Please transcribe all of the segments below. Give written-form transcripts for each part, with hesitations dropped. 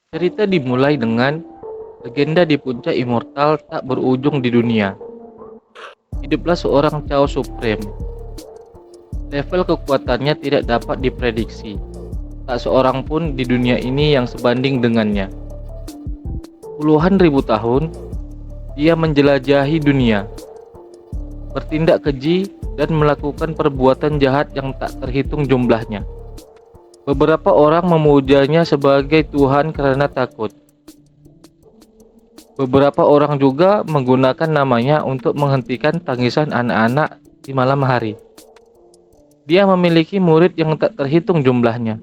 Cerita dimulai dengan legenda di puncak immortal tak berujung di dunia. Hiduplah seorang Chaos Supreme. Level kekuatannya tidak dapat diprediksi. Tak seorang pun di dunia ini yang sebanding dengannya. Puluhan ribu tahun, dia menjelajahi dunia, bertindak keji dan melakukan perbuatan jahat yang tak terhitung jumlahnya. Beberapa orang memujanya sebagai Tuhan karena takut. Beberapa orang juga menggunakan namanya untuk menghentikan tangisan anak-anak di malam hari. Dia memiliki murid yang tak terhitung jumlahnya,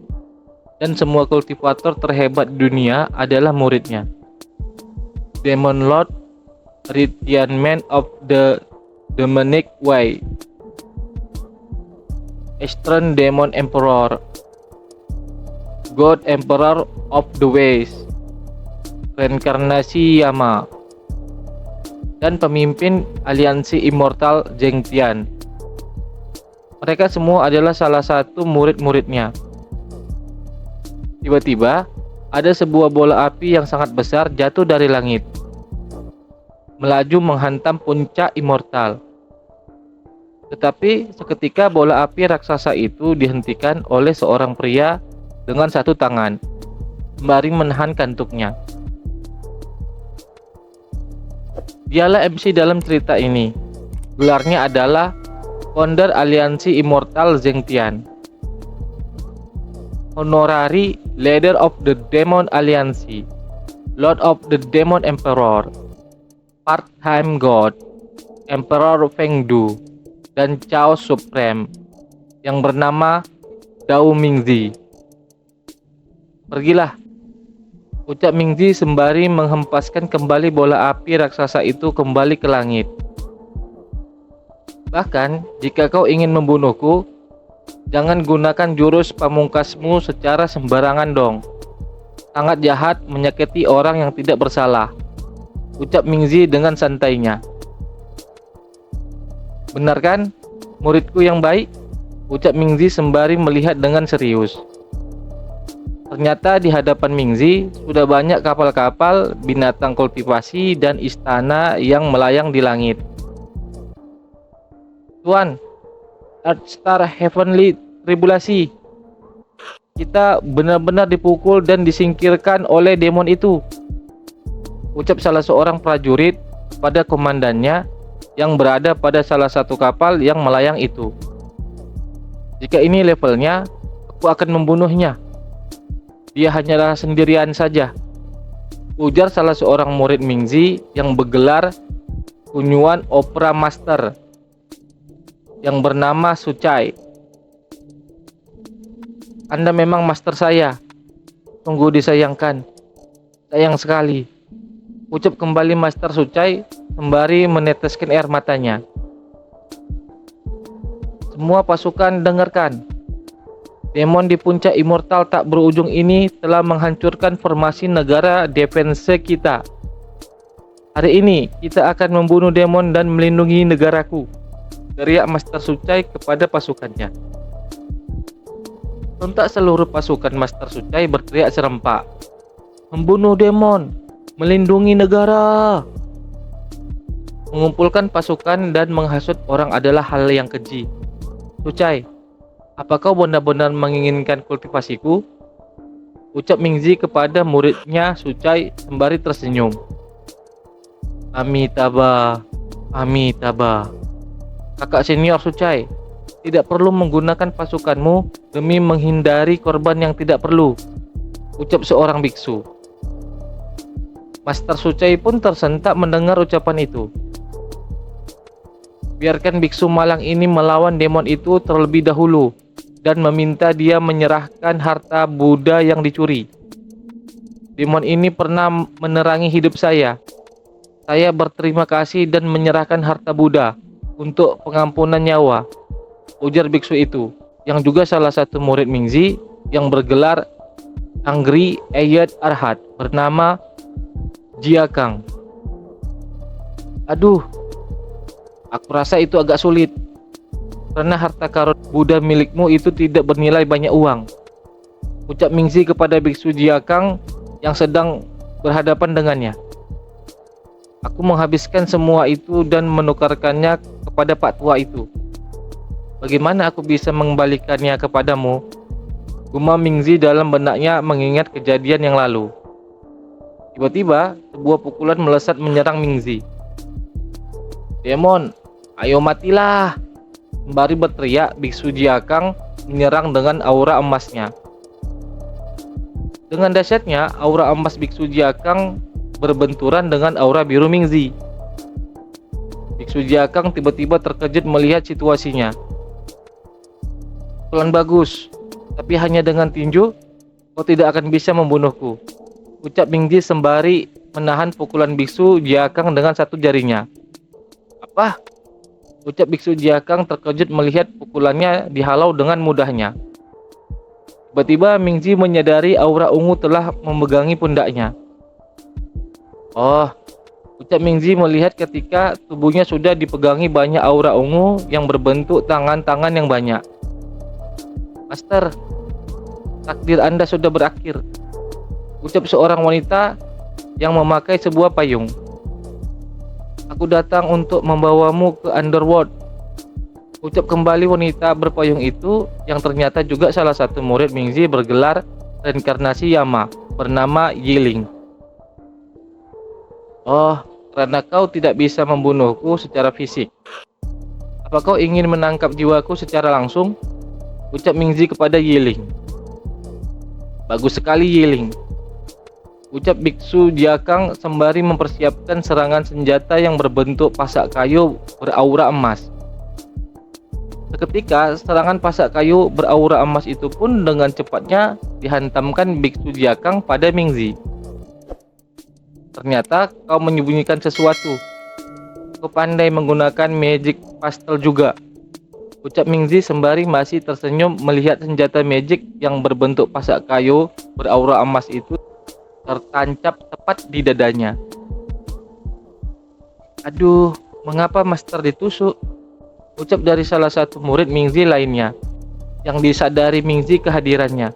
dan semua kultivator terhebat di dunia adalah muridnya. Demon Lord, Ritian Man of the Demonic Way, Eastern Demon Emperor, God Emperor of the Ways, reinkarnasi Yama, dan pemimpin aliansi Immortal Zheng Tian. Mereka semua adalah salah satu murid-muridnya. Tiba-tiba, ada sebuah bola api yang sangat besar jatuh dari langit, melaju menghantam puncak Immortal. Tetapi seketika bola api raksasa itu dihentikan oleh seorang pria dengan satu tangan, sembari menahan kantuknya. Dialah MC dalam cerita ini. Gelarnya adalah Founder Aliansi Immortal Zheng Tian, Honorary Leader of the Demon Aliansi, Lord of the Demon Emperor, Part-time God, Emperor Feng Du, dan Chaos Supreme yang bernama Dao Mingzi. Pergilah, ucap Mingzi sembari menghempaskan kembali bola api raksasa itu kembali ke langit. Bahkan, jika kau ingin membunuhku, jangan gunakan jurus pamungkasmu secara sembarangan dong. Sangat jahat menyakiti orang yang tidak bersalah, ucap Mingzi dengan santainya. Benar kan, muridku yang baik? Ucap Mingzi sembari melihat dengan serius. Ternyata di hadapan Mingzi sudah banyak kapal-kapal, binatang kultivasi, dan istana yang melayang di langit. Tuan, Earthstar Heavenly Tribulasi, kita benar-benar dipukul dan disingkirkan oleh demon itu, ucap salah seorang prajurit pada komandannya yang berada pada salah satu kapal yang melayang itu. Jika ini levelnya, aku akan membunuhnya. Dia hanyalah sendirian saja, ujar salah seorang murid Mingzi yang bergelar Kunyuan Opera Master yang bernama Sucai. Anda memang master saya. Sungguh disayangkan. Sayang sekali, ucap kembali Master Sucai sembari meneteskan air matanya. Semua pasukan dengarkan. Demon di puncak Immortal tak berujung ini telah menghancurkan formasi negara defense kita. Hari ini kita akan membunuh demon dan melindungi negaraku, teriak Master Sucai kepada pasukannya. Sontak seluruh pasukan Master Sucai berteriak serempak. Membunuh demon, melindungi negara. Mengumpulkan pasukan dan menghasut orang adalah hal yang keji. Sucai, apa kau benar-benar menginginkan kultivasiku? Ucap Mingzi kepada muridnya Sucai sembari tersenyum. Amitabha, Amitabha. Kakak senior Sucai, tidak perlu menggunakan pasukanmu demi menghindari korban yang tidak perlu, ucap seorang biksu. Master Sucai pun tersentak mendengar ucapan itu. Biarkan biksu malang ini melawan demon itu terlebih dahulu dan meminta dia menyerahkan harta Buddha yang dicuri. Demon ini pernah menerangi hidup saya. Saya berterima kasih dan menyerahkan harta Buddha untuk pengampunan nyawa, ujar biksu itu, yang juga salah satu murid Mingzi yang bergelar Angry Ayat Arhat bernama Jiakang. Aduh, aku rasa itu agak sulit, karena harta karun Buddha milikmu itu tidak bernilai banyak uang, ucap Mingzi kepada biksu Jiakang yang sedang berhadapan dengannya. Aku menghabiskan semua itu dan menukarkannya kepada Pak Tua itu. Bagaimana aku bisa mengembalikannya kepadamu? Gumam Mingzi dalam benaknya mengingat kejadian yang lalu. Tiba-tiba, sebuah pukulan melesat menyerang Mingzi. "Demon, ayo matilah!" Sembari berteriak, Biksu Jiakang menyerang dengan aura emasnya. Dengan dahsyatnya, aura emas Biksu Jiakang berbenturan dengan aura biru Mingzi. Biksu Jiakang tiba-tiba terkejut melihat situasinya. "Pukulan bagus, tapi hanya dengan tinju, kau tidak akan bisa membunuhku," ucap Mingzi sembari menahan pukulan Biksu Jiakang dengan satu jarinya. "Apa?" ucap Biksu Jiakang terkejut melihat pukulannya dihalau dengan mudahnya. Tiba-tiba Mingzi menyadari aura ungu telah memegangi pundaknya. "Oh," ucap Mingzi melihat ketika tubuhnya sudah dipegangi banyak aura ungu yang berbentuk tangan-tangan yang banyak. "Master, takdir Anda sudah berakhir," ucap seorang wanita yang memakai sebuah payung. "Aku datang untuk membawamu ke Underworld," ucap kembali wanita berpayung itu yang ternyata juga salah satu murid Mingzi bergelar reinkarnasi Yama bernama Yiling. "Oh, karena kau tidak bisa membunuhku secara fisik, apa kau ingin menangkap jiwaku secara langsung?" ucap Mingzi kepada Yiling. "Bagus sekali Yiling," ucap Biksu Jiakang sembari mempersiapkan serangan senjata yang berbentuk pasak kayu beraura emas. Seketika, serangan pasak kayu beraura emas itu pun dengan cepatnya dihantamkan Biksu Jiakang pada Mingzi. "Ternyata kau menyembunyikan sesuatu. Kau pandai menggunakan magic pastel juga," ucap Mingzi sembari masih tersenyum melihat senjata magic yang berbentuk pasak kayu beraura emas itu tertancap tepat di dadanya. "Aduh, mengapa Master ditusuk?" ucap dari salah satu murid Mingzi lainnya yang disadari Mingzi kehadirannya.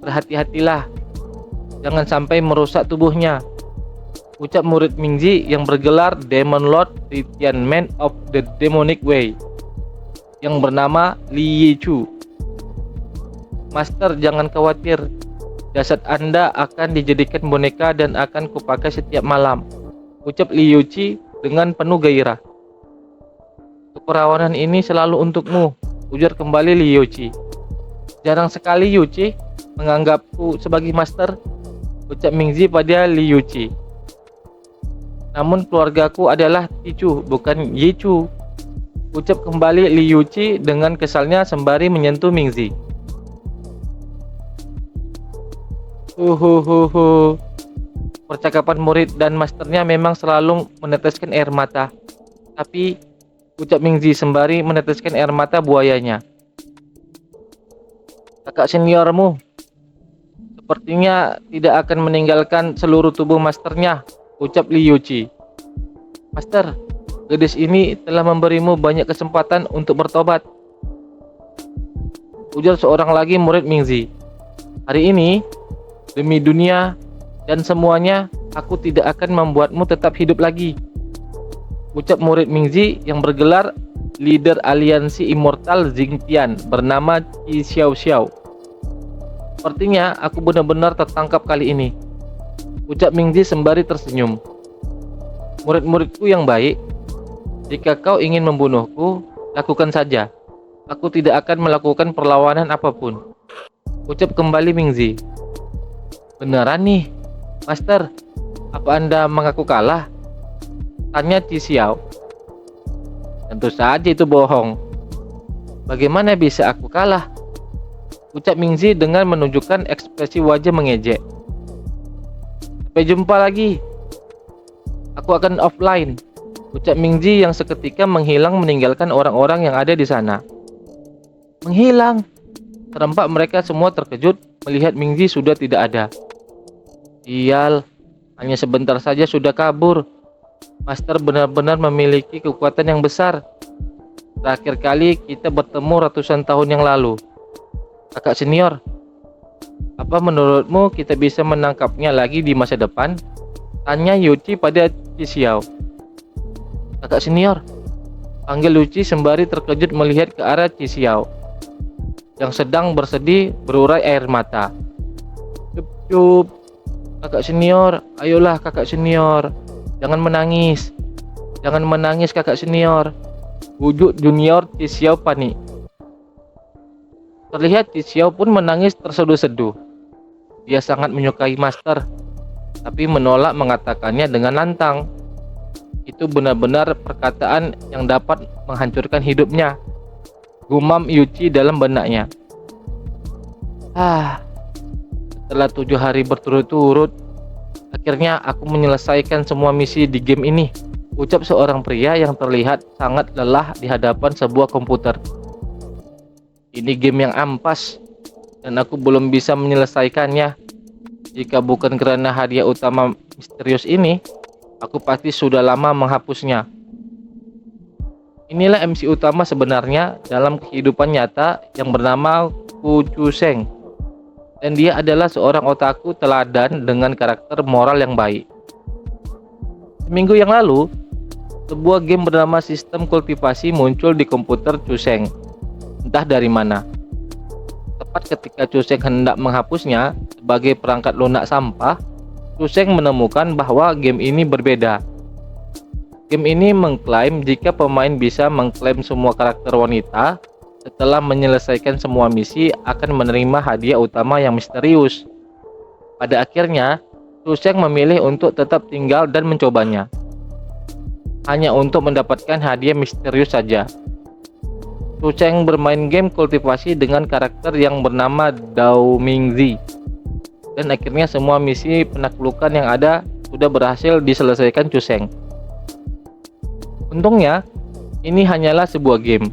"Berhati-hatilah, jangan sampai merusak tubuhnya," ucap murid Mingzi yang bergelar Demon Lord Tianman of the Demonic Way yang bernama Li Yichu. "Master, jangan khawatir, jasad Anda akan dijadikan boneka dan akan kupakai setiap malam," ucap Li Yuchi dengan penuh gairah. "Keperawanan ini selalu untukmu," ujar kembali Li Yuchi. "Jarang sekali Yuchi menganggapku sebagai master," ucap Mingzi pada Li Yuchi. "Namun keluargaku adalah Tichu, bukan Yichu," ucap kembali Li Yuchi dengan kesalnya sembari menyentuh Mingzi. Percakapan murid dan masternya memang selalu meneteskan air mata. "Tapi," ucap Mingzi sembari meneteskan air mata buayanya, "kakak seniormu sepertinya tidak akan meninggalkan seluruh tubuh masternya," ucap Li Yuchi. "Master, gadis ini telah memberimu banyak kesempatan untuk bertobat," ujar seorang lagi murid Mingzi. "Hari ini, demi dunia dan semuanya, aku tidak akan membuatmu tetap hidup lagi," ucap murid Mingzi yang bergelar leader aliansi immortal Xingtian bernama Qi Xiao Xiao. "Sepertinya aku benar-benar tertangkap kali ini," ucap Mingzi sembari tersenyum. "Murid-muridku yang baik, jika kau ingin membunuhku, lakukan saja. Aku tidak akan melakukan perlawanan apapun," ucap kembali Mingzi. "Beneran nih, Master, apa Anda mengaku kalah?" tanya Qi Xiao. "Tentu saja itu bohong. Bagaimana bisa aku kalah?" ucap Mingzi dengan menunjukkan ekspresi wajah mengejek. "Sampai jumpa lagi. Aku akan offline," ucap Mingzi yang seketika menghilang meninggalkan orang-orang yang ada di sana. "Menghilang?" Serempak mereka semua terkejut melihat Mingzi sudah tidak ada. "Sial, hanya sebentar saja sudah kabur. Master benar-benar memiliki kekuatan yang besar. Terakhir kali kita bertemu ratusan tahun yang lalu. Kakak senior, Apa menurutmu kita bisa menangkapnya lagi di masa depan? Tanya Yuchi pada Xiao. Kakak senior, panggil Yuchi sembari terkejut melihat ke arah Xiao yang sedang bersedih berurai air mata. Cup, kakak senior, ayolah kakak senior, jangan menangis. Jangan menangis kakak senior, bujuk junior Xiao panik. Terlihat Xiao pun menangis terseduh-seduh. Dia sangat menyukai Master, tapi menolak mengatakannya dengan lantang. Itu benar-benar perkataan yang dapat menghancurkan hidupnya, gumam Yuchi dalam benaknya. Setelah 7 hari berturut-turut, akhirnya aku menyelesaikan semua misi di game ini, ucap seorang pria yang terlihat sangat lelah di hadapan sebuah komputer. Ini game yang ampas, dan aku belum bisa menyelesaikannya. Jika bukan karena hadiah utama misterius ini, aku pasti sudah lama menghapusnya. Inilah MC utama sebenarnya dalam kehidupan nyata yang bernama Ku Chuseng. Dan dia adalah seorang otaku teladan dengan karakter moral yang baik. Seminggu yang lalu, sebuah game bernama Sistem Kultivasi muncul di komputer Chuseng. Entah dari mana. Tepat ketika Chuseng hendak menghapusnya sebagai perangkat lunak sampah, Chuseng menemukan bahwa game ini berbeda. Game ini mengklaim jika pemain bisa mengklaim semua karakter wanita setelah menyelesaikan semua misi akan menerima hadiah utama yang misterius. Pada akhirnya, Chuseng memilih untuk tetap tinggal dan mencobanya, hanya untuk mendapatkan hadiah misterius saja. Chuseng bermain game kultivasi dengan karakter yang bernama Dao Mingzi, dan akhirnya semua misi penaklukan yang ada sudah berhasil diselesaikan Chuseng. Untungnya, ini hanyalah sebuah game.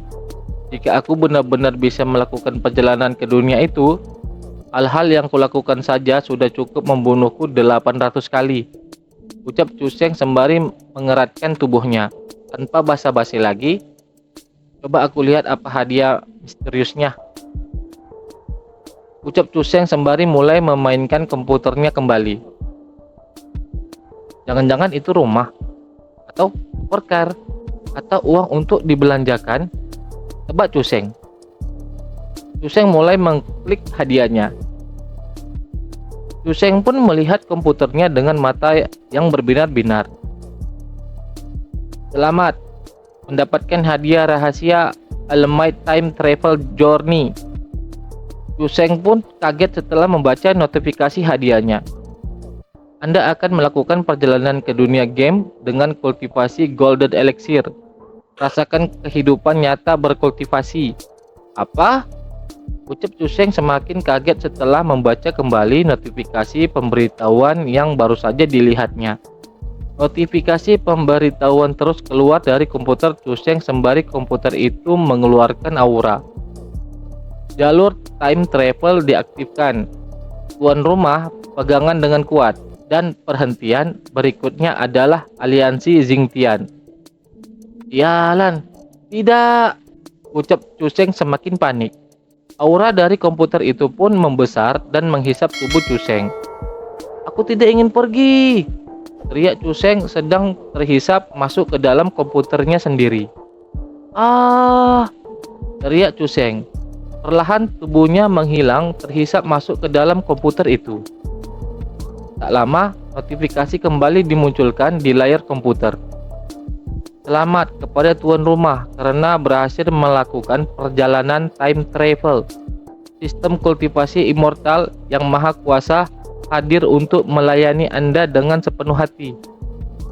Jika aku benar-benar bisa melakukan perjalanan ke dunia itu, hal-hal yang kulakukan saja sudah cukup membunuhku 800 kali, ucap Chuseng sembari mengeratkan tubuhnya. Tanpa basa-basi lagi, coba aku lihat apa hadiah misteriusnya, ucap Chuseng sembari mulai memainkan komputernya kembali. Jangan-jangan itu rumah, atau supercar, atau uang untuk dibelanjakan, tebak Chuseng. Chuseng mulai mengklik hadiahnya. Chuseng pun melihat komputernya dengan mata yang berbinar-binar. Selamat mendapatkan hadiah rahasia Almighty Time Travel Journey. Chuseng pun kaget setelah membaca notifikasi hadiahnya. Anda akan melakukan perjalanan ke dunia game dengan kultivasi Golden Elixir. Rasakan kehidupan nyata berkultivasi. Apa? Ucap Chuseng semakin kaget setelah membaca kembali notifikasi pemberitahuan yang baru saja dilihatnya. Notifikasi pemberitahuan terus keluar dari komputer Chuseng sembari komputer itu mengeluarkan aura. Jalur time travel diaktifkan. Tuan rumah pegangan dengan kuat. Dan perhentian berikutnya adalah aliansi Xingtian. Yalan, tidak, ucap Chuseng semakin panik. Aura dari komputer itu pun membesar dan menghisap tubuh Chuseng. Aku tidak ingin pergi, teriak Chuseng sedang terhisap masuk ke dalam komputernya sendiri. Teriak Chuseng. Perlahan tubuhnya menghilang terhisap masuk ke dalam komputer itu. Tak lama, notifikasi kembali dimunculkan di layar komputer. Selamat kepada tuan rumah karena berhasil melakukan perjalanan time travel. Sistem kultivasi immortal yang maha kuasa hadir untuk melayani Anda dengan sepenuh hati.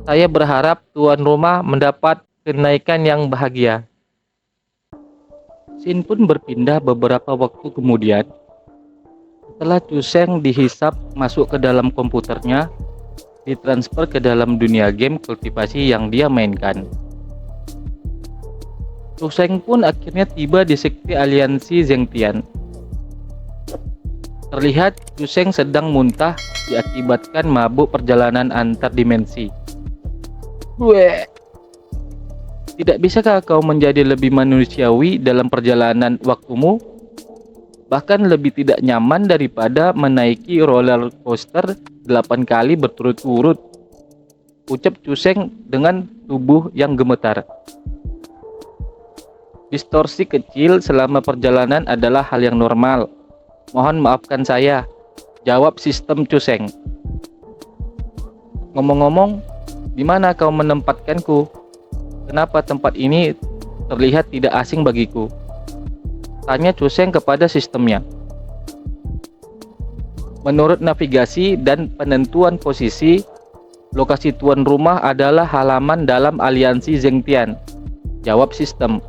Saya berharap tuan rumah mendapat kenaikan yang bahagia. Scene pun berpindah beberapa waktu kemudian. Setelah Chuseng dihisap masuk ke dalam komputernya, ditransfer ke dalam dunia game kultivasi yang dia mainkan. Chuseng pun akhirnya tiba di sekte aliansi Xingtian. Terlihat Chuseng sedang muntah diakibatkan mabuk perjalanan antar dimensi. Tidak bisakah kau menjadi lebih manusiawi dalam perjalanan waktumu? bahkan lebih tidak nyaman daripada menaiki roller coaster 8 kali berturut-turut, ucap Chuseng dengan tubuh yang gemetar. Distorsi kecil selama perjalanan adalah hal yang normal. Mohon maafkan saya, jawab sistem Chuseng. Ngomong-ngomong, di mana kau menempatkanku? Kenapa tempat ini terlihat tidak asing bagiku? Tanya Chuseng kepada sistemnya. Menurut navigasi dan penentuan posisi, lokasi tuan rumah adalah halaman dalam aliansi Zengtian, jawab sistem.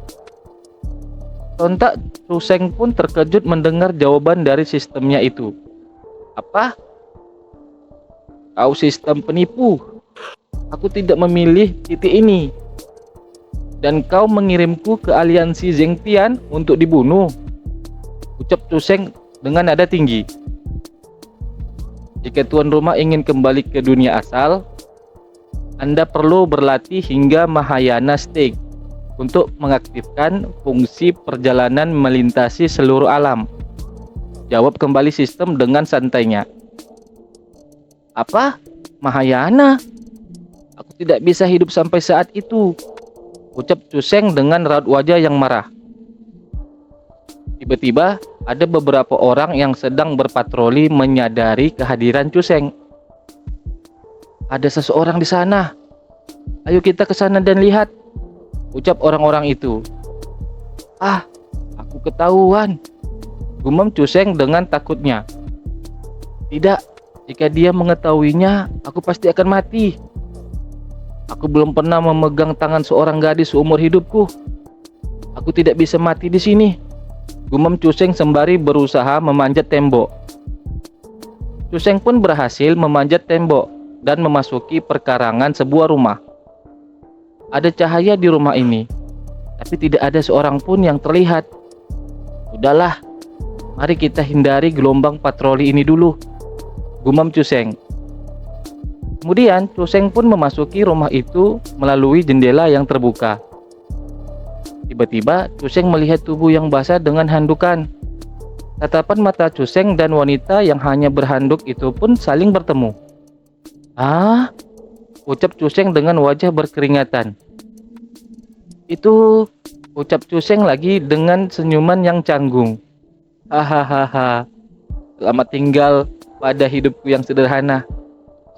Sontak Chuseng pun terkejut mendengar jawaban dari sistemnya itu. Apa? Kau sistem penipu. Aku tidak memilih titik ini. Dan kau mengirimku ke aliansi Zengtian untuk dibunuh, ucap Chuseng dengan nada tinggi. Jika tuan rumah ingin kembali ke dunia asal, Anda perlu berlatih hingga Mahayana Stage untuk mengaktifkan fungsi perjalanan melintasi seluruh alam, jawab kembali sistem dengan santainya. Apa? Mahayana? Aku tidak bisa hidup sampai saat itu, ucap Chuseng dengan raut wajah yang marah. Tiba-tiba ada beberapa orang yang sedang berpatroli menyadari kehadiran Chuseng. Ada seseorang di sana. Ayo kita ke sana dan lihat, ucap orang-orang itu. Ah, aku ketahuan, gumam Chuseng dengan takutnya. Tidak, jika dia mengetahuinya, aku pasti akan mati. Aku belum pernah memegang tangan seorang gadis seumur hidupku. Aku tidak bisa mati di sini, gumam Chuseng sembari berusaha memanjat tembok. Chuseng pun berhasil memanjat tembok dan memasuki perkarangan sebuah rumah. Ada cahaya di rumah ini, tapi tidak ada seorang pun yang terlihat. Udahlah, mari kita hindari gelombang patroli ini dulu, gumam Chuseng. Kemudian Chuseng pun memasuki rumah itu melalui jendela yang terbuka. Tiba-tiba Chuseng melihat tubuh yang basah dengan handukan. Tatapan mata Chuseng dan wanita yang hanya berhanduk itu pun saling bertemu. Ah, ucap Chuseng dengan wajah berkeringatan. Itu, ucap Chuseng lagi dengan senyuman yang canggung. Hahaha, selamat tinggal pada hidupku yang sederhana.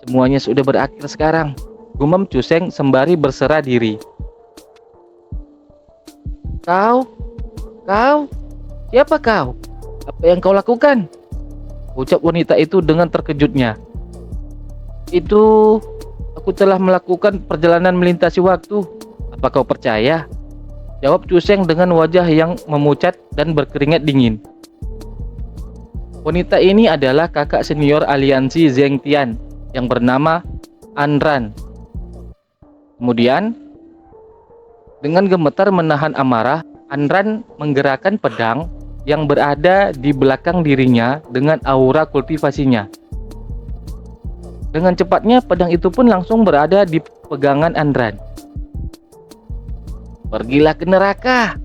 Semuanya sudah berakhir sekarang, gumam Chuseng sembari berserah diri. Kau, siapa kau? Apa yang kau lakukan? Ucap wanita itu dengan terkejutnya. Itu, aku telah melakukan perjalanan melintasi waktu. Apa kau percaya? Jawab Chuseng dengan wajah yang memucat dan berkeringat dingin. Wanita ini adalah kakak senior aliansi Zengtian yang bernama Anran. Kemudian, dengan gemetar menahan amarah, Anran menggerakkan pedang yang berada di belakang dirinya dengan aura kultivasinya. Dengan cepatnya pedang itu pun langsung berada di pegangan Anran. Pergilah ke neraka,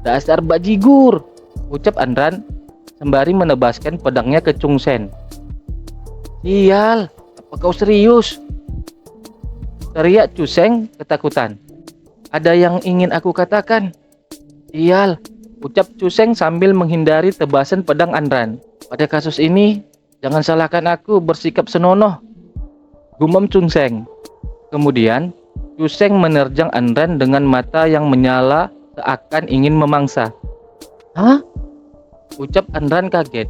dasar bajigur, ucap Anran sembari menebaskan pedangnya ke Chuseng. Sial, apa kau serius? Teriak Chuseng ketakutan. Ada yang ingin aku katakan. Sial, ucap Chuseng sambil menghindari tebasan pedang Anran. Pada kasus ini, jangan salahkan aku bersikap senonoh, gumam Chuseng. Kemudian Chuseng menerjang Anran dengan mata yang menyala seakan ingin memangsa. Hah? Ucap Anran kaget.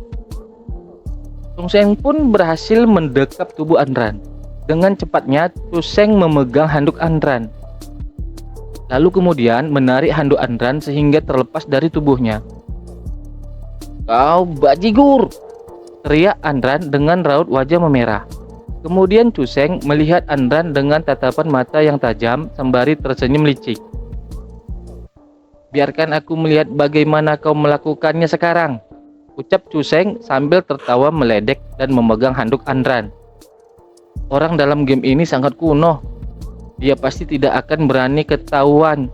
Chuseng pun berhasil mendekap tubuh Anran. Dengan cepatnya Chuseng memegang handuk Anran, lalu kemudian menarik handuk Anran sehingga terlepas dari tubuhnya. Kau bajigur, teriak Anran dengan raut wajah memerah. Kemudian Chuseng melihat Anran dengan tatapan mata yang tajam sembari tersenyum licik. Biarkan aku melihat bagaimana kau melakukannya sekarang, ucap Chuseng sambil tertawa meledek dan memegang handuk Anran. Orang dalam game ini sangat kuno. Dia pasti tidak akan berani ketahuan,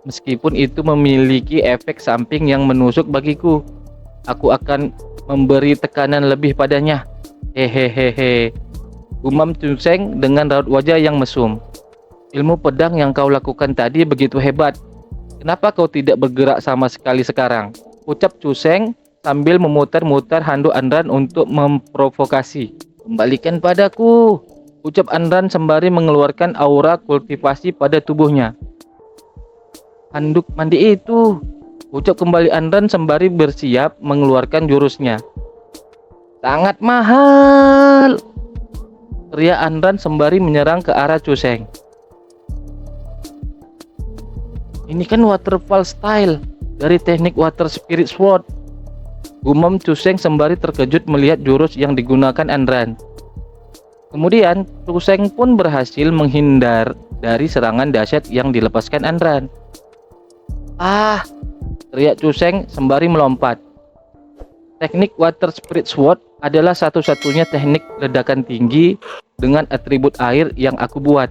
meskipun itu memiliki efek samping yang menusuk bagiku. aku akan memberi tekanan lebih padanya. Hehehehe. Gumam Chuseng dengan raut wajah yang mesum. Ilmu pedang yang kau lakukan tadi begitu hebat. Kenapa kau tidak bergerak sama sekali sekarang? Ucap Chuseng sambil memutar-mutar handuk Andran untuk memprovokasi. Kembalikan padaku, ucap Andran sembari mengeluarkan aura kultivasi pada tubuhnya. Handuk mandi itu, ucap kembali Andran sembari bersiap mengeluarkan jurusnya. Sangat mahal, teriak Andran sembari menyerang ke arah Chuseng. Ini kan waterfall style dari teknik water spirit sword, gumam Chuseng sembari terkejut melihat jurus yang digunakan Andran. Kemudian Chuseng pun berhasil menghindar dari serangan dahsyat yang dilepaskan Andran. Ah, teriak Chuseng sembari melompat. Teknik water spirit sword adalah satu-satunya teknik ledakan tinggi dengan atribut air yang aku buat.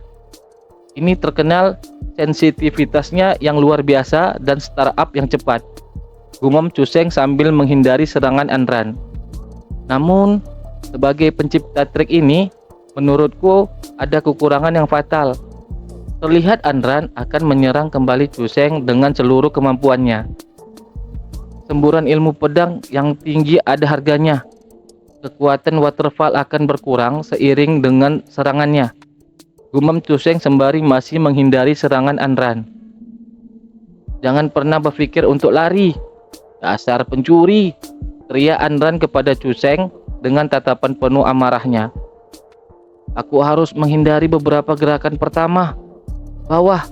Ini terkenal sensitivitasnya yang luar biasa dan startup yang cepat, gumam Chuseng sambil menghindari serangan Andran. Namun, sebagai pencipta trik ini, menurutku ada kekurangan yang fatal. Terlihat Andran akan menyerang kembali Chuseng dengan seluruh kemampuannya. Semburan ilmu pedang yang tinggi ada harganya. Kekuatan waterfall akan berkurang seiring dengan serangannya, gumam Chuseng sembari masih menghindari serangan Andran. Jangan pernah berpikir untuk lari, dasar pencuri, teriak Andran kepada Chuseng dengan tatapan penuh amarahnya. Aku harus menghindari beberapa gerakan pertama. Bawah,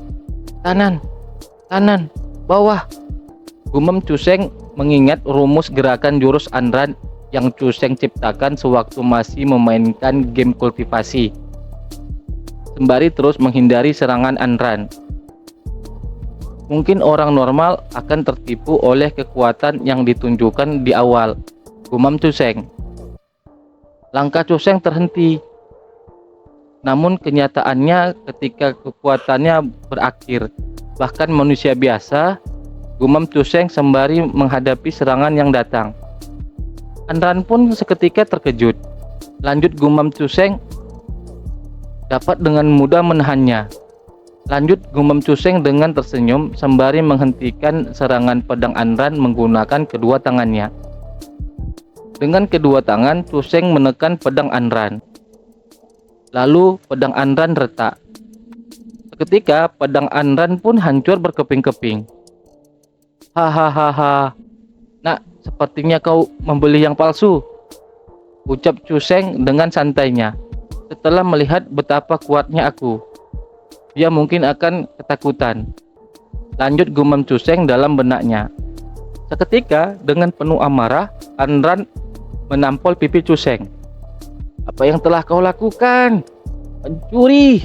kanan, kanan, bawah, gumam Chuseng mengingat rumus gerakan jurus Andran yang Chuseng ciptakan sewaktu masih memainkan game kultivasi, sembari terus menghindari serangan Andran. Mungkin orang normal akan tertipu oleh kekuatan yang ditunjukkan di awal, gumam Chuseng. Langkah Chuseng terhenti. Namun kenyataannya ketika kekuatannya berakhir, bahkan manusia biasa, gumam Chuseng sembari menghadapi serangan yang datang. Andran pun seketika terkejut. Lanjut gumam Chuseng dapat dengan mudah menahannya. Lanjut gumam Chuseng dengan tersenyum sembari menghentikan serangan pedang Andran menggunakan kedua tangannya. Dengan kedua tangan Chuseng menekan pedang Andran. Lalu pedang Andran retak. Seketika pedang Andran pun hancur berkeping-keping. Hahaha. Nak, sepertinya kau membeli yang palsu, ucap Chuseng dengan santainya. Setelah melihat betapa kuatnya aku, dia mungkin akan ketakutan. Lanjut gumam Chuseng dalam benaknya. Seketika dengan penuh amarah, Andran menampol pipi Chuseng. Apa yang telah kau lakukan? Pencuri,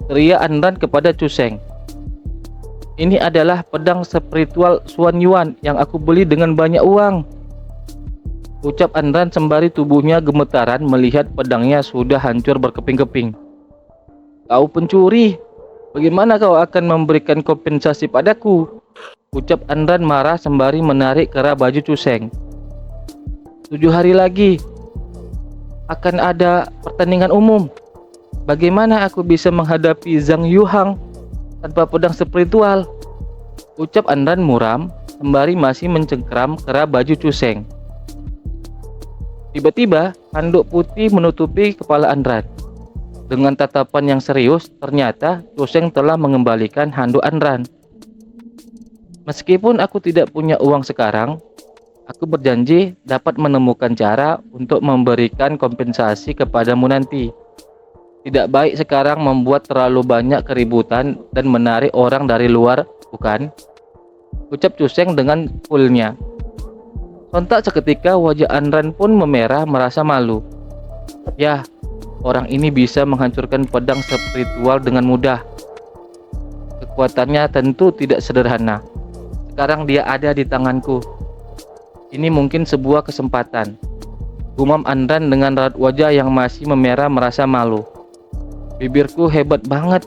teriak Andran kepada Chuseng. Ini adalah pedang spiritual Xuan Yuan yang aku beli dengan banyak uang, ucap Andran sembari tubuhnya gemetaran melihat pedangnya sudah hancur berkeping-keping. Kau pencuri, bagaimana kau akan memberikan kompensasi padaku? Ucap Andran marah sembari menarik kerah baju Chuseng. 7 hari lagi akan ada pertandingan umum. Bagaimana aku bisa menghadapi Zhang Yuhang tanpa pedang spiritual? Ucap Andran muram sembari masih mencengkeram kerah baju Chuseng. Tiba-tiba handuk putih menutupi kepala Andran. Dengan tatapan yang serius, ternyata Chuseng telah mengembalikan handuk Andran. Meskipun aku tidak punya uang sekarang, aku berjanji dapat menemukan cara untuk memberikan kompensasi kepadamu nanti. Tidak baik sekarang membuat terlalu banyak keributan dan menarik orang dari luar, bukan? Ucap Chuseng dengan coolnya. Sontak seketika wajah Andran pun memerah merasa malu. Ya, orang ini bisa menghancurkan pedang spiritual dengan mudah. Kekuatannya tentu tidak sederhana. Sekarang dia ada di tanganku. Ini mungkin sebuah kesempatan, gumam Andran dengan raut wajah yang masih memerah merasa malu. Bibirku hebat banget,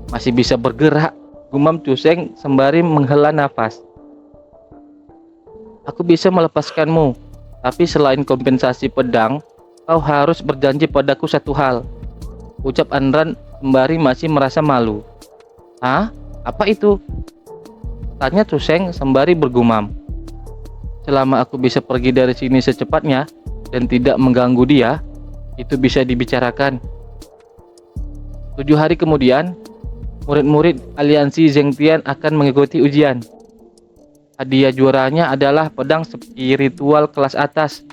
masih bisa bergerak, gumam Chuseng sembari menghela nafas. Aku bisa melepaskanmu, tapi selain kompensasi pedang, kau harus berjanji padaku satu hal, ucap Andran sembari masih merasa malu. Hah? Apa itu? Tanya Cuseng sembari bergumam. Selama aku bisa pergi dari sini secepatnya dan tidak mengganggu dia, itu bisa dibicarakan. 7 hari kemudian, murid-murid aliansi Zhengtian akan mengikuti ujian. Hadiah juaranya adalah pedang spiritual kelas atas.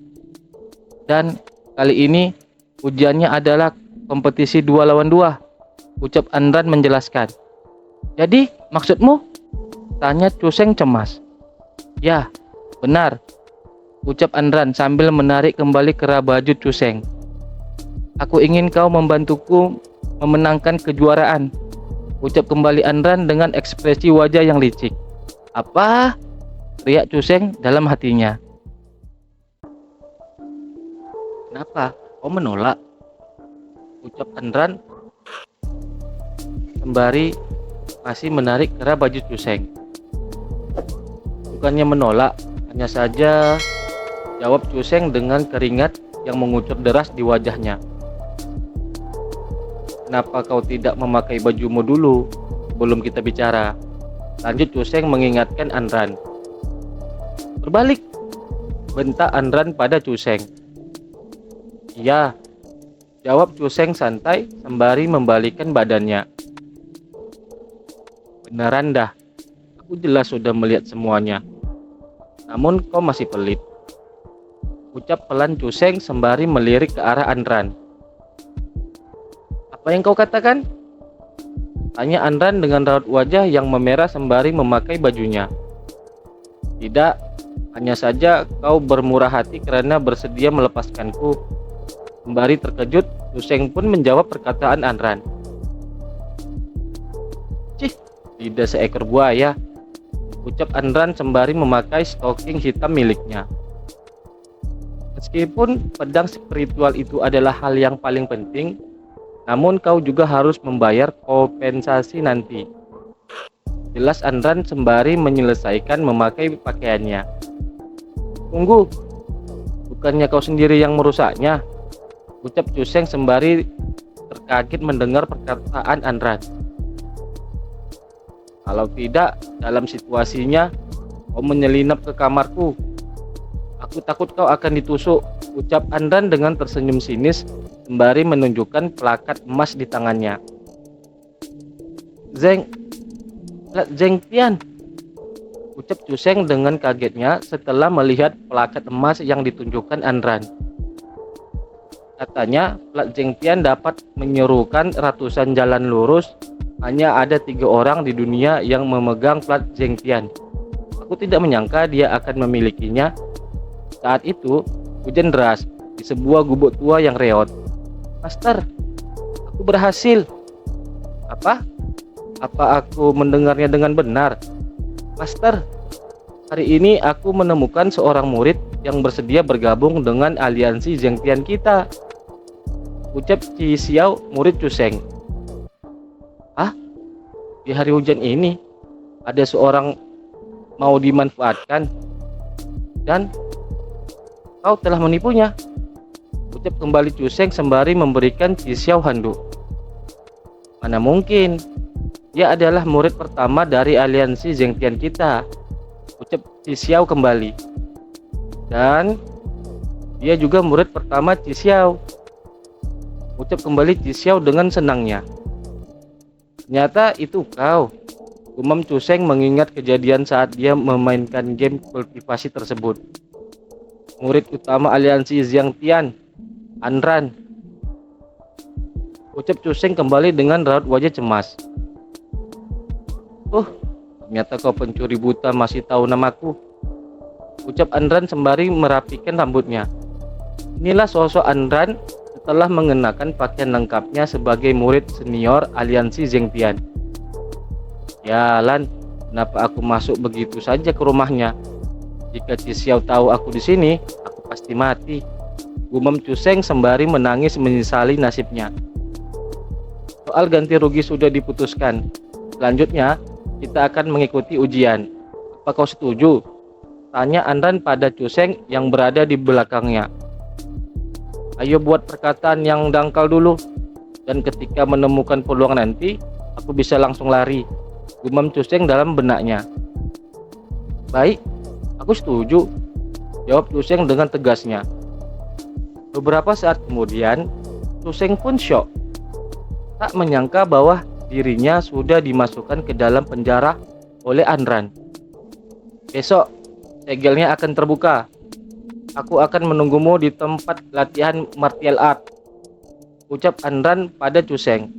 Dan kali ini ujiannya adalah kompetisi 2 lawan 2, ucap Andran menjelaskan. Jadi, maksudmu? Tanya Cuseng cemas. Ya, benar, ucap Andran sambil menarik kembali kerah baju Cuseng. Aku ingin kau membantuku memenangkan kejuaraan, ucap kembali Andran dengan ekspresi wajah yang licik. Apa? Teriak Cuseng dalam hatinya. Kenapa? Kau menolak? Ucap Andran sembari masih menarik kerah baju Cuseng. Bukannya menolak, hanya saja, jawab Cuseng dengan keringat yang mengucur deras di wajahnya. Kenapa kau tidak memakai bajumu dulu sebelum kita bicara? Lanjut Cuseng mengingatkan Andran. Berbalik, bentak Andran pada Cuseng. Iya, jawab Cuseng santai sembari membalikkan badannya. Beneran dah, aku jelas sudah melihat semuanya. Namun kau masih pelit, ucap pelan Cuseng sembari melirik ke arah Andran. Apa yang kau katakan? Tanya Andran dengan raut wajah yang memerah sembari memakai bajunya. Tidak, hanya saja kau bermurah hati karena bersedia melepaskanku. Sembari terkejut, Cuseng pun menjawab perkataan Andran. Cih, lidah seekor buaya, ucap Andran sembari memakai stoking hitam miliknya. Meskipun pedang spiritual itu adalah hal yang paling penting, namun kau juga harus membayar kompensasi nanti, jelas Andran sembari menyelesaikan memakai pakaiannya. Tunggu, bukannya kau sendiri yang merusaknya, ucap Cuseng sembari terkaget mendengar perkataan Andran. Kalau tidak, dalam situasinya kau menyelinap ke kamarku. Aku takut kau akan ditusuk, ucap Andran dengan tersenyum sinis sembari menunjukkan plakat emas di tangannya. Zhengtian, ucap Cuseng dengan kagetnya setelah melihat plakat emas yang ditunjukkan Andran. Katanya plat Zhengtian dapat menyerukan ratusan jalan lurus. Hanya ada 3 orang di dunia yang memegang plat Zhengtian. Aku tidak menyangka dia akan memilikinya. Saat itu hujan deras di sebuah gubuk tua yang reot. Master, aku berhasil. Apa? Apa aku mendengarnya dengan benar? Master, hari ini aku menemukan seorang murid yang bersedia bergabung dengan aliansi Zhengtian kita, ucap Ci Xiao, murid Cuseng. Ah, di hari hujan ini ada seorang mau dimanfaatkan dan kau telah menipunya, ucap kembali Cuseng sembari memberikan Ci Xiao handuk. Mana mungkin, dia adalah murid pertama dari aliansi Zhengtian kita, ucap Ci Xiao kembali. Dan dia juga murid pertama Ci Xiao, ucap kembali Ci Xiao dengan senangnya. Ternyata itu kau, gumam Cuseng mengingat kejadian saat dia memainkan game kultivasi tersebut. Murid utama aliansi Zhengtian, Andran, ucap Cuseng kembali dengan raut wajah cemas. Ternyata kau pencuri buta masih tahu namaku, ucap Andran sembari merapikan rambutnya. Inilah sosok Andran setelah mengenakan pakaian lengkapnya sebagai murid senior aliansi Zhengtian. Yalan, kenapa aku masuk begitu saja ke rumahnya? Jika Ci Xiao tahu aku di sini, aku pasti mati, gumam Cuseng sembari menangis menyesali nasibnya. Soal ganti rugi sudah diputuskan. Selanjutnya, kita akan mengikuti ujian. Apa kau setuju? Tanya Andran pada Cuseng yang berada di belakangnya. Ayo buat perkataan yang dangkal dulu. Dan ketika menemukan peluang nanti, aku bisa langsung lari. Gumam Cuseng dalam benaknya. Baik, aku setuju, jawab Cuseng dengan tegasnya. Beberapa saat kemudian, Cuseng pun syok. Tak menyangka bahwa dirinya sudah dimasukkan ke dalam penjara oleh Andran. Besok, segelnya akan terbuka. Aku akan menunggumu di tempat latihan martial art, ucap Andran pada Cuseng.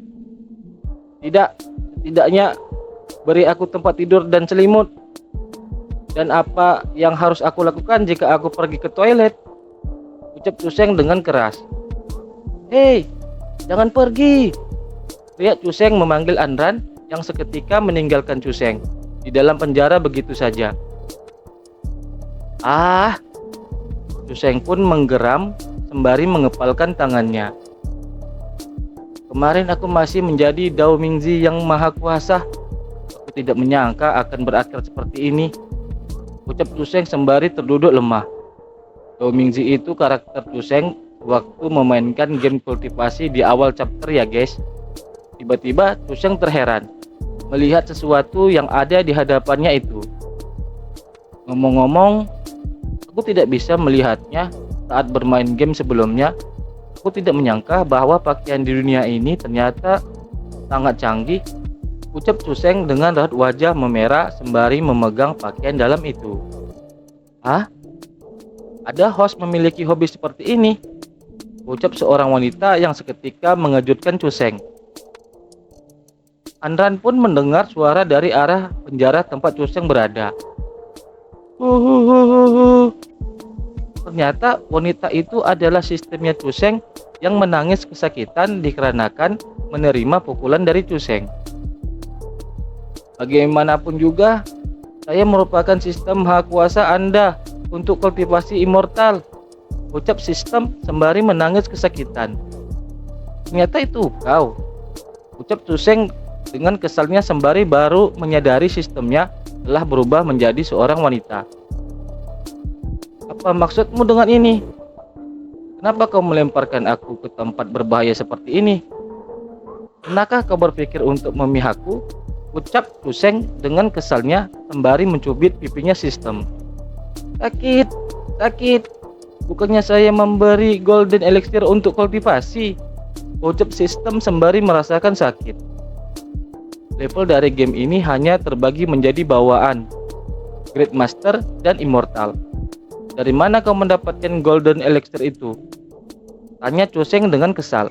Tidaknya beri aku tempat tidur dan selimut. Dan apa yang harus aku lakukan jika aku pergi ke toilet? Ucap Cuseng dengan keras. Hei, jangan pergi! Teriak Cuseng memanggil Andran yang seketika meninggalkan Cuseng di dalam penjara begitu saja. Cuseng pun menggeram sembari mengepalkan tangannya. Kemarin aku masih menjadi Dao Mingzi yang maha kuasa. Aku tidak menyangka akan berakhir seperti ini, ucap Cuseng sembari terduduk lemah. Dao Mingzi itu karakter Cuseng waktu memainkan game kultivasi di awal chapter ya guys. Tiba-tiba Cuseng terheran melihat sesuatu yang ada di hadapannya itu. Ngomong-ngomong, aku tidak bisa melihatnya saat bermain game sebelumnya. Aku tidak menyangka bahwa pakaian di dunia ini ternyata sangat canggih, ucap Cuseng dengan raut wajah memerah sembari memegang pakaian dalam itu. Ada host memiliki hobi seperti ini, ucap seorang wanita yang seketika mengejutkan Cuseng. Andran pun mendengar suara dari arah penjara tempat Cuseng berada. Ternyata wanita itu adalah sistemnya Cuseng yang menangis kesakitan dikarenakan menerima pukulan dari Cuseng. Bagaimanapun juga, saya merupakan sistem maha kuasa Anda untuk kultivasi immortal, ucap sistem sembari menangis kesakitan. Ternyata itu kau, ucap Cuseng dengan kesalnya sembari baru menyadari sistemnya telah berubah menjadi seorang wanita. Apa maksudmu dengan ini? Kenapa kau melemparkan aku ke tempat berbahaya seperti ini? Pernahkah kau berpikir untuk memihakku? Ucap Cuseng dengan kesalnya sembari mencubit pipinya sistem. Sakit. Bukannya saya memberi golden elixir untuk kultivasi, ucap sistem sembari merasakan sakit. Level dari game ini hanya terbagi menjadi bawaan, Great Master dan Immortal. Dari mana kau mendapatkan golden elixir itu? Tanya Cuseng dengan kesal.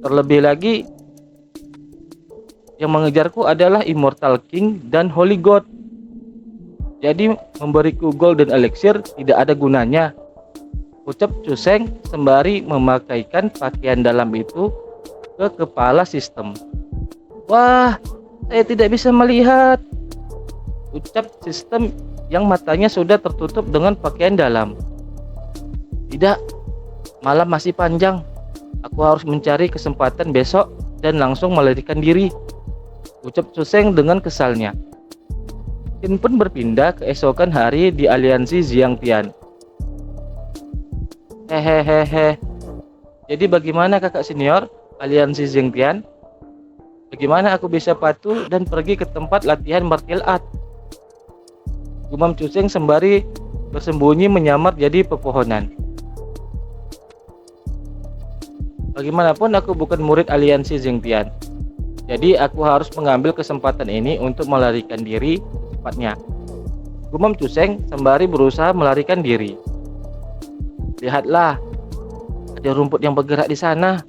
Terlebih lagi, yang mengejarku adalah Immortal King dan Holy God. Jadi memberiku golden elixir tidak ada gunanya, ucap Cuseng sembari memakaikan pakaian dalam itu ke kepala sistem. Wah, saya tidak bisa melihat, ucap sistem yang matanya sudah tertutup dengan pakaian dalam. Tidak, malam masih panjang. Aku harus mencari kesempatan besok dan langsung melarikan diri, ucap Cuseng dengan kesalnya. Scene pun berpindah keesokan hari di aliansi Xiangtian. Hehehe. Jadi bagaimana kakak senior aliansi Xiangtian? Bagaimana aku bisa patuh dan pergi ke tempat latihan martial art? Gumam Cuseng sembari bersembunyi menyamar jadi pepohonan. Bagaimanapun aku bukan murid aliansi Xiangtian. Jadi aku harus mengambil kesempatan ini untuk melarikan diri secepatnya. Gumam Cuseng sembari berusaha melarikan diri. Lihatlah, ada rumput yang bergerak di sana.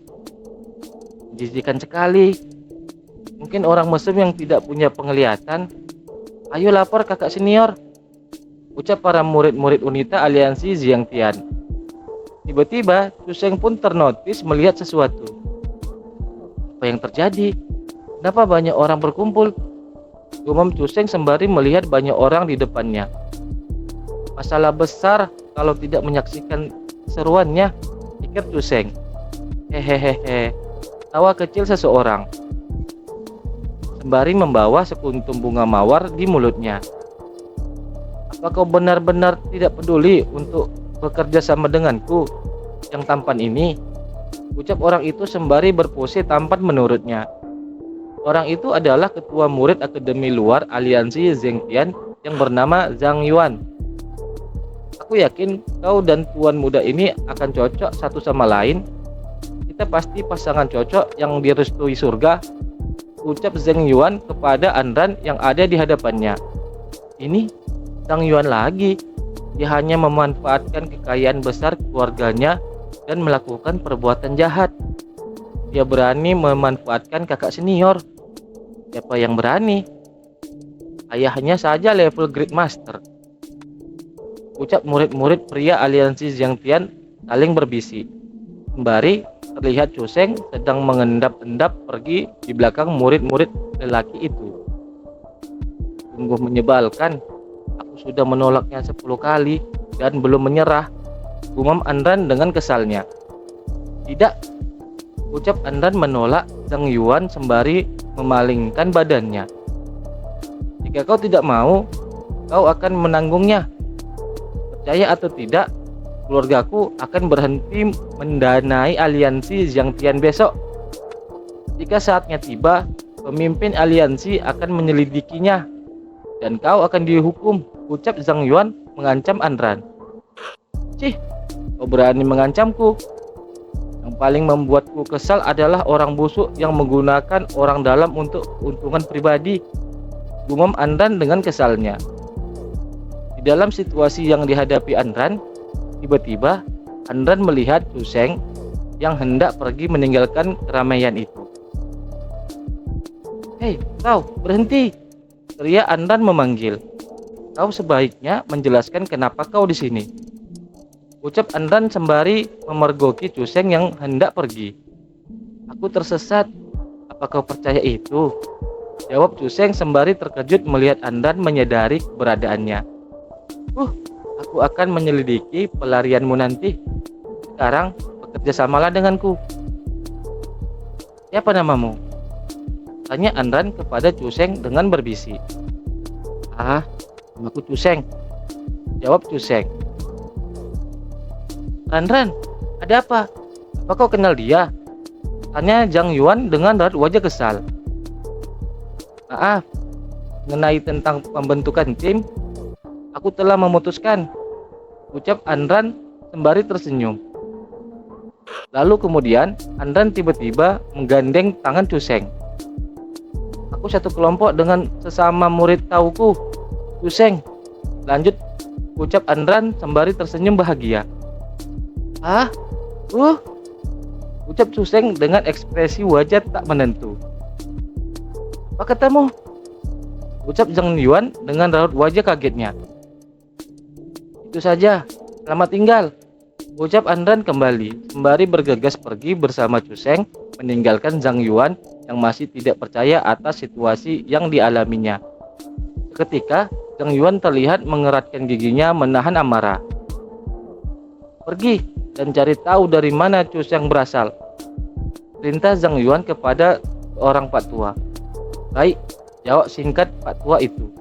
Menjijikan sekali. Mungkin orang mesum yang tidak punya penglihatan. Ayo lapor kakak senior, ucap para murid-murid unita aliansi Xiangtian. Tiba-tiba Cuseng pun ternotis melihat sesuatu. Apa yang terjadi? Kenapa banyak orang berkumpul? Gumam Cuseng sembari melihat banyak orang di depannya. Masalah besar kalau tidak menyaksikan seruannya, pikir Cuseng. Hehehe. Tawa kecil seseorang sembari membawa sekuntum bunga mawar di mulutnya. Apa kau benar-benar tidak peduli untuk bekerja sama denganku yang tampan ini? Ucap orang itu sembari berpose tampan menurutnya. Orang itu adalah ketua murid akademi luar aliansi Zhengtian yang bernama Zhang Yuan. Aku yakin kau dan tuan muda ini akan cocok satu sama lain. Kita pasti pasangan cocok yang direstui surga, ucap Zhang Yuan kepada Andran yang ada di hadapannya. Ini Zhang Yuan lagi. Dia hanya memanfaatkan kekayaan besar keluarganya dan melakukan perbuatan jahat. Dia berani memanfaatkan kakak senior. Siapa yang berani? Ayahnya saja level Great Master. Ucap murid-murid pria aliansi Zhengtian saling berbisik. Sembari terlihat Chu Sheng sedang mengendap-endap pergi di belakang murid-murid lelaki itu. Sungguh menyebalkan. Aku sudah menolaknya 10 kali dan belum menyerah, gumam Andran dengan kesalnya. Tidak, ucap Andran menolak Zhang Yuan sembari memalingkan badannya. Jika kau tidak mau, kau akan menanggungnya. Percaya atau tidak, keluargaku akan berhenti mendanai aliansi Zhengtian besok. Jika saatnya tiba, pemimpin aliansi akan menyelidikinya dan kau akan dihukum, ucap Zhang Yuan mengancam Andran. Cih, kau berani mengancamku? Yang paling membuatku kesal adalah orang busuk yang menggunakan orang dalam untuk keuntungan pribadi, gumam Andran dengan kesalnya. Di dalam situasi yang dihadapi Andran, tiba-tiba Andran melihat Chu Sheng yang hendak pergi meninggalkan keramaian itu. Hei, kau berhenti! Teriak Andran memanggil. Kau sebaiknya menjelaskan kenapa kau di sini, ucap Andran sembari memergoki Chu Sheng yang hendak pergi. Aku tersesat. Apa kau percaya itu? Jawab Chu Sheng sembari terkejut melihat Andran menyadari keberadaannya. Aku akan menyelidiki pelarianmu nanti. Sekarang bekerja samalah denganku. Siapa namamu? Tanya Andran kepada Chu Sheng dengan berbisik. Namaku Chu Sheng, jawab Chu Sheng. Ran, ada apa? Apa kau kenal dia? Tanya Zhang Yuan dengan raut wajah kesal. Maaf, mengenai tentang pembentukan tim, aku telah memutuskan, ucap Andran sembari tersenyum. Lalu kemudian Andran tiba-tiba menggandeng tangan Chu Sheng. Aku satu kelompok dengan sesama murid tauku, Chu Sheng. Lanjut, ucap Andran sembari tersenyum bahagia. Ucap Chu Sheng dengan ekspresi wajah tak menentu. Apa katamu? Ucap Zhang Yuan dengan raut wajah kagetnya. Itu saja, selamat tinggal, ucap Andran kembali, sembari bergegas pergi bersama Chu Sheng meninggalkan Zhang Yuan yang masih tidak percaya atas situasi yang dialaminya. Seketika, Zhang Yuan terlihat mengeratkan giginya menahan amarah. Pergi dan cari tahu dari mana Chu Sheng berasal, perintah Zhang Yuan kepada orang Pak Tua. Baik, jawab singkat Pak Tua itu.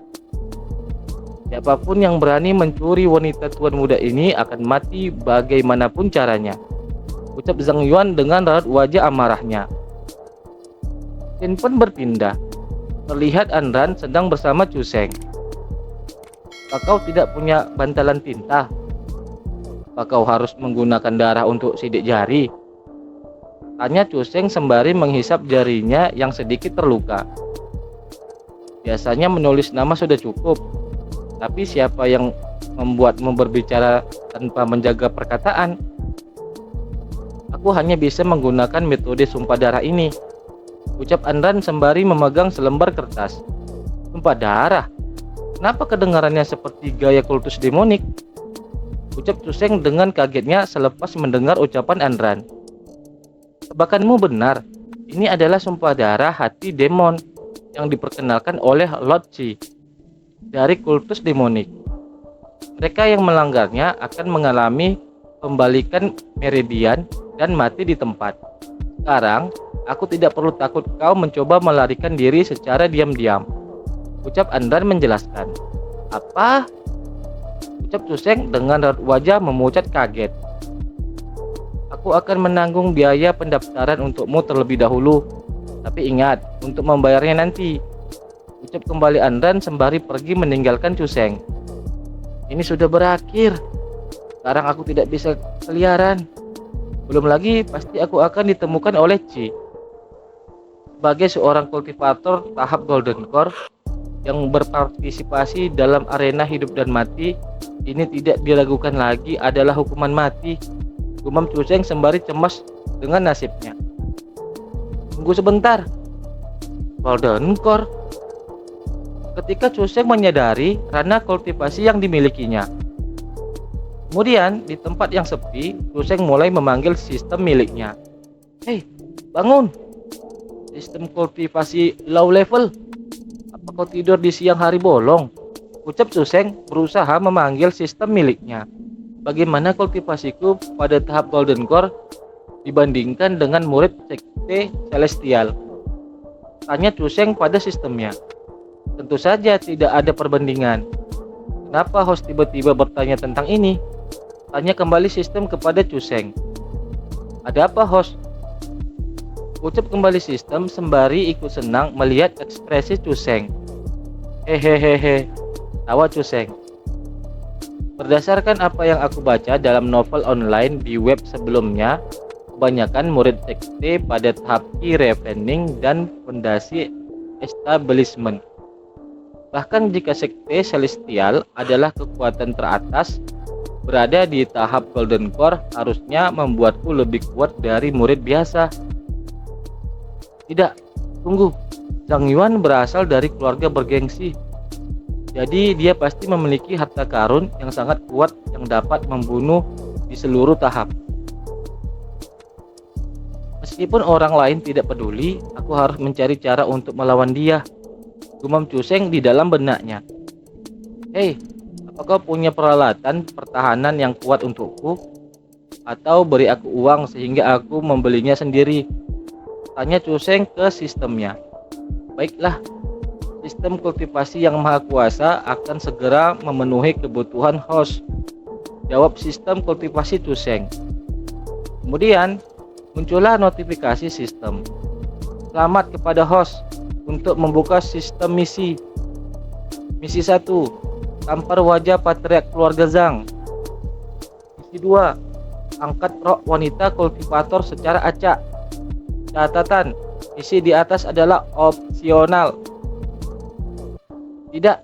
Siapapun yang berani mencuri wanita tuan muda ini akan mati bagaimanapun caranya, ucap Zhang Yuan dengan raut wajah amarahnya. Scene pun berpindah. Terlihat Andran sedang bersama Chu Sheng. Apa kau tidak punya bantalan tinta? Apa kau harus menggunakan darah untuk sidik jari? Tanya Chu Sheng sembari menghisap jarinya yang sedikit terluka. Biasanya menulis nama sudah cukup, tapi siapa yang membuatmu berbicara tanpa menjaga perkataan? Aku hanya bisa menggunakan metode sumpah darah ini, ucap Andran sembari memegang selembar kertas. Sumpah darah? Kenapa kedengarannya seperti gaya kultus demonik? Ucap Chu Sheng dengan kagetnya selepas mendengar ucapan Andran. Tebakanmu benar, ini adalah sumpah darah hati demon yang diperkenalkan oleh Lord Chi dari kultus demonik. Mereka yang melanggarnya akan mengalami pembalikan meridian dan mati di tempat. Sekarang, aku tidak perlu takut kau mencoba melarikan diri secara diam-diam, ucap Andran menjelaskan. Apa? Ucap Cuseng dengan raut wajah memucat kaget. Aku akan menanggung biaya pendaftaran untukmu terlebih dahulu. Tapi ingat, untuk membayarnya nanti. Ucap kembali Andran sembari pergi meninggalkan Cuseng. Ini sudah berakhir. Sekarang aku tidak bisa keliaran. Belum lagi pasti aku akan ditemukan oleh Ci. Sebagai seorang kultivator tahap Golden Core yang berpartisipasi dalam arena hidup dan mati, ini tidak diragukan lagi adalah hukuman mati. Gumam Cuseng sembari cemas dengan nasibnya. Tunggu sebentar. Golden Core. Ketika Cuseng menyadari ranah kultivasi yang dimilikinya. Kemudian di tempat yang sepi, Cuseng mulai memanggil sistem miliknya. Hei, bangun. Sistem kultivasi low level. Apa kau tidur di siang hari bolong? Ucap Cuseng berusaha memanggil sistem miliknya. Bagaimana kultivasiku pada tahap Golden Core dibandingkan dengan murid sekte Celestial? Tanya Cuseng pada sistemnya. Tentu saja tidak ada perbandingan. Kenapa host tiba-tiba bertanya tentang ini? Tanya kembali sistem kepada Cuseng. Ada apa host? Ucap kembali sistem sembari ikut senang melihat ekspresi Cuseng. Hehehehe, tawa Cuseng. Berdasarkan apa yang aku baca dalam novel online di web sebelumnya, kebanyakan murid sekte pada tahap key refining dan fondasi establishment. Bahkan jika sekte Celestial adalah kekuatan teratas, berada di tahap Golden Core harusnya membuatku lebih kuat dari murid biasa. Tidak, tunggu. Zhang Yuan berasal dari keluarga bergengsi. Jadi dia pasti memiliki harta karun yang sangat kuat yang dapat membunuh di seluruh tahap. Meskipun orang lain tidak peduli, aku harus mencari cara untuk melawan dia. Gumam Cuseng di dalam benaknya. Hei, apakah kau punya peralatan pertahanan yang kuat untukku? Atau beri aku uang sehingga aku membelinya sendiri? Tanya Cuseng ke sistemnya. Baiklah. Sistem kultivasi yang maha kuasa akan segera memenuhi kebutuhan host. Jawab sistem kultivasi Cuseng. Kemudian muncullah notifikasi sistem. Selamat kepada host untuk membuka sistem misi. Misi 1. Tampar wajah patriark keluarga Zhang. Misi 2. Angkat roh wanita kultivator secara acak. Catatan, misi di atas adalah opsional. Tidak,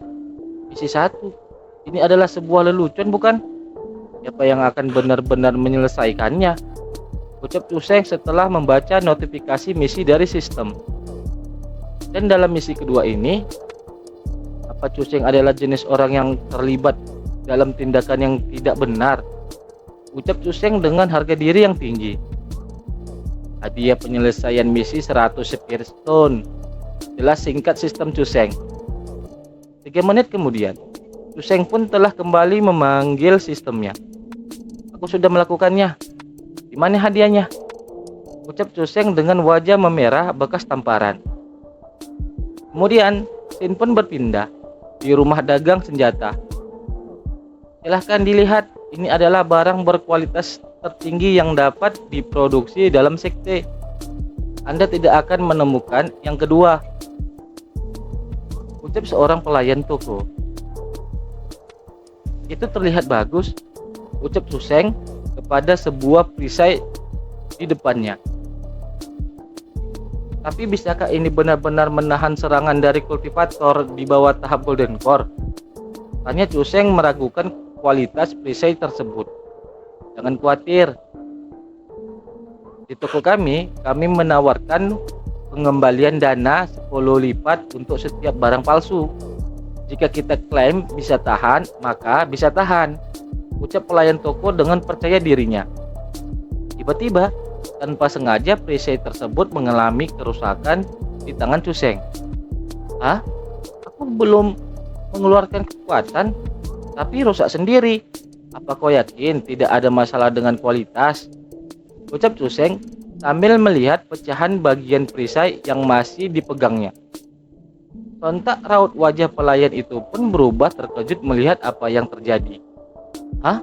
misi 1. Ini adalah sebuah lelucon bukan? Siapa yang akan benar-benar menyelesaikannya? Ucap Cuseng setelah membaca notifikasi misi dari sistem. Dan dalam misi kedua ini, apa Cuseng adalah jenis orang yang terlibat dalam tindakan yang tidak benar? Ucap Cuseng dengan harga diri yang tinggi. Hadiah penyelesaian misi 100 Spear Stone. Jelas singkat sistem Cuseng. 3 menit kemudian, Cuseng pun telah kembali memanggil sistemnya. Aku sudah melakukannya. Di mana hadiahnya? Ucap Cuseng dengan wajah memerah bekas tamparan. Kemudian, scene pun berpindah di rumah dagang senjata. Silahkan dilihat, ini adalah barang berkualitas tertinggi yang dapat diproduksi dalam sekte. Anda tidak akan menemukan yang kedua. Ucap seorang pelayan toko. Itu terlihat bagus. Ucap Cuseng kepada sebuah perisai di depannya. Tapi bisakah ini benar-benar menahan serangan dari kultivator di bawah tahap Golden Core? Tanya Cuseng meragukan kualitas perisai tersebut. Jangan khawatir. Di toko kami menawarkan pengembalian dana 10 lipat untuk setiap barang palsu. Jika kita klaim bisa tahan, maka bisa tahan. Ucap pelayan toko dengan percaya dirinya. Tiba-tiba, tanpa sengaja perisai tersebut mengalami kerusakan di tangan Cuseng. Hah? Aku belum mengeluarkan kekuatan, tapi rusak sendiri. Apa kau yakin tidak ada masalah dengan kualitas? Ucap Cuseng sambil melihat pecahan bagian perisai yang masih dipegangnya. Sontak raut wajah pelayan itu pun berubah terkejut melihat apa yang terjadi. Hah?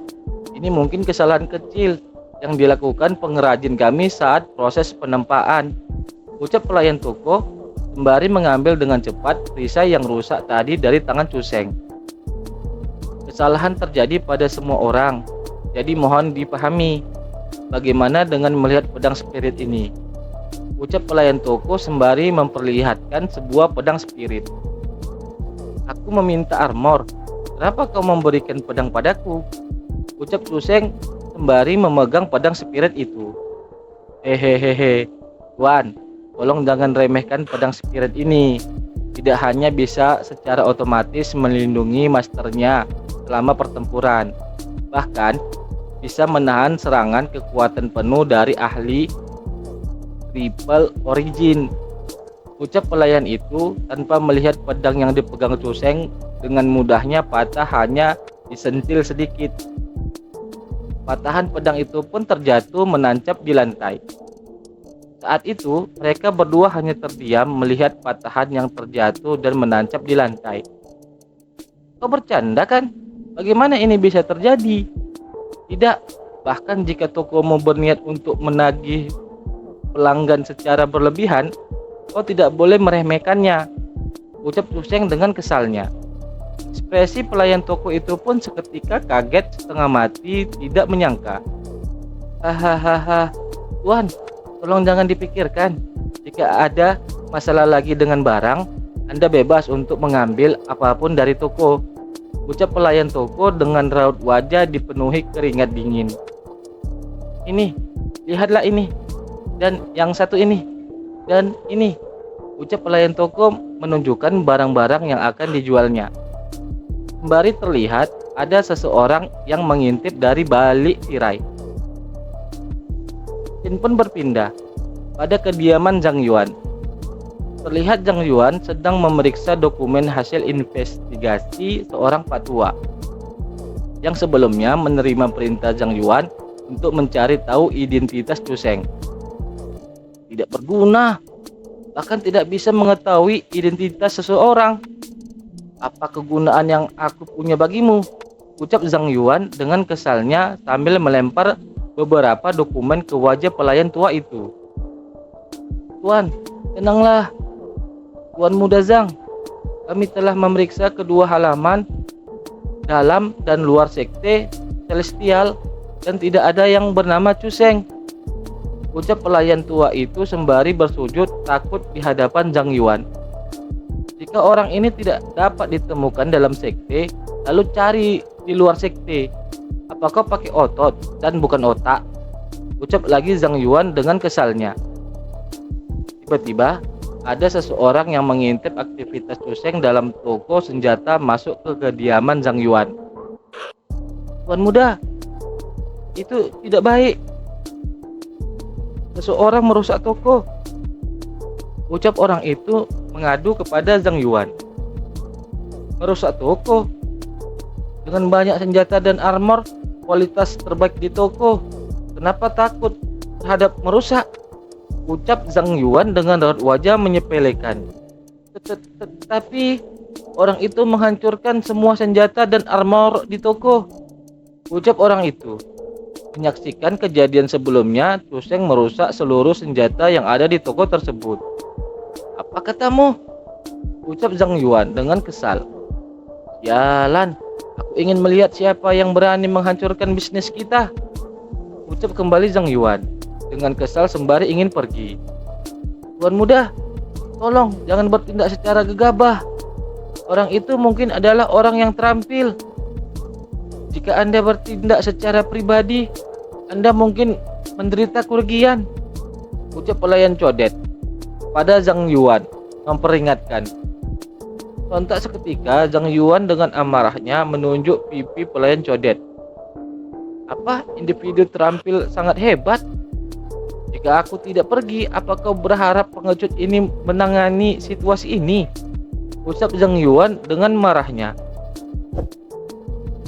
Ini mungkin kesalahan kecil yang dilakukan pengrajin kami saat proses penempaan, ucap pelayan toko sembari mengambil dengan cepat perisai yang rusak tadi dari tangan Cuseng. Kesalahan terjadi pada semua orang, jadi mohon dipahami. Bagaimana dengan melihat pedang spirit ini? Ucap pelayan toko sembari memperlihatkan sebuah pedang spirit. Aku meminta armor. Kenapa kau memberikan pedang padaku? Ucap Cuseng sembari memegang pedang spirit itu. Hehehehe, Tuan, tolong jangan remehkan pedang spirit ini. Tidak hanya bisa secara otomatis melindungi masternya selama pertempuran, bahkan bisa menahan serangan kekuatan penuh dari ahli triple origin. Ucap pelayan itu tanpa melihat pedang yang dipegang Cuseng dengan mudahnya patah hanya disentil sedikit. Patahan pedang itu pun terjatuh menancap di lantai. Saat itu mereka berdua hanya terdiam melihat patahan yang terjatuh dan menancap di lantai. Kau bercanda kan? Bagaimana ini bisa terjadi? Tidak, bahkan jika tokomu berniat untuk menagih pelanggan secara berlebihan, kau tidak boleh meremehkannya, ucap Cuseng dengan kesalnya. Ekspresi pelayan toko itu pun seketika kaget setengah mati, tidak menyangka. Hahaha, Tuan, tolong jangan dipikirkan. Jika ada masalah lagi dengan barang, Anda bebas untuk mengambil apapun dari toko, ucap pelayan toko dengan raut wajah dipenuhi keringat dingin. Ini, lihatlah ini, dan yang satu ini, dan ini, ucap pelayan toko menunjukkan barang-barang yang akan dijualnya. Sembari terlihat ada seseorang yang mengintip dari balik tirai. Scene pun berpindah pada kediaman Zhang Yuan. Terlihat Zhang Yuan sedang memeriksa dokumen hasil investigasi seorang patua yang sebelumnya menerima perintah Zhang Yuan untuk mencari tahu identitas Cuseng. Tidak berguna, bahkan tidak bisa mengetahui identitas seseorang. Apa kegunaan yang aku punya bagimu? Ucap Zhang Yuan dengan kesalnya sambil melempar beberapa dokumen ke wajah pelayan tua itu. Tuan, tenanglah. Tuan Muda Zhang, kami telah memeriksa kedua halaman dalam dan luar sekte Celestial dan tidak ada yang bernama Cuseng, ucap pelayan tua itu sembari bersujud takut di hadapan Zhang Yuan. Jika orang ini tidak dapat ditemukan dalam sekte, lalu cari di luar sekte. Apakah pakai otot dan bukan otak? Ucap lagi Zhang Yuan dengan kesalnya. Tiba-tiba ada seseorang yang mengintip aktivitas Cuseng dalam toko senjata masuk ke kediaman Zhang Yuan. Tuan Muda, itu tidak baik. Seseorang merusak toko, ucap orang itu mengadu kepada Zhang Yuan. Merusak toko? Dengan banyak senjata dan armor kualitas terbaik di toko, kenapa takut terhadap merusak? Ucap Zhang Yuan dengan raut wajah menyepelekan. Tapi orang itu menghancurkan semua senjata dan armor di toko, ucap orang itu. Menyaksikan kejadian sebelumnya, Cuseng merusak seluruh senjata yang ada di toko tersebut. Apa katamu? Ucap Zhang Yuan dengan kesal. Jalan, aku ingin melihat siapa yang berani menghancurkan bisnis kita, ucap kembali Zhang Yuan dengan kesal sembari ingin pergi. Tuan Muda, tolong jangan bertindak secara gegabah. Orang itu mungkin adalah orang yang terampil. Jika Anda bertindak secara pribadi, Anda mungkin menderita kerugian, ucap pelayan codet pada Zhang Yuan memperingatkan. Sontak seketika Zhang Yuan dengan amarahnya menunjuk pipi pelayan codet. Apa individu terampil sangat hebat? Jika aku tidak pergi, apa kau berharap pengecut ini menangani situasi ini? Ucap Zhang Yuan dengan marahnya.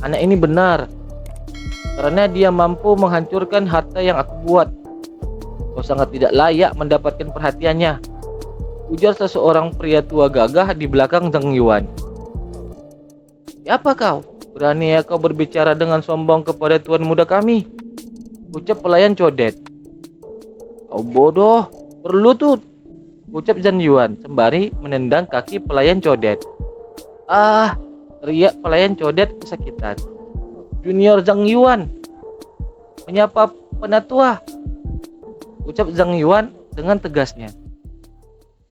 Anak ini benar, karena dia mampu menghancurkan harta yang aku buat. Kau sangat tidak layak mendapatkan perhatiannya, ujar seseorang pria tua gagah di belakang Zhang Yuan. Siapa kau? Berani ya kau berbicara dengan sombong kepada tuan muda kami, ucap pelayan codet. Kau bodoh, perlu tuh, ucap Zhang Yuan sembari menendang kaki pelayan codet. Ah, teriak pelayan codet kesakitan. Junior Zhang Yuan, menyapa penatua, ucap Zhang Yuan dengan tegasnya.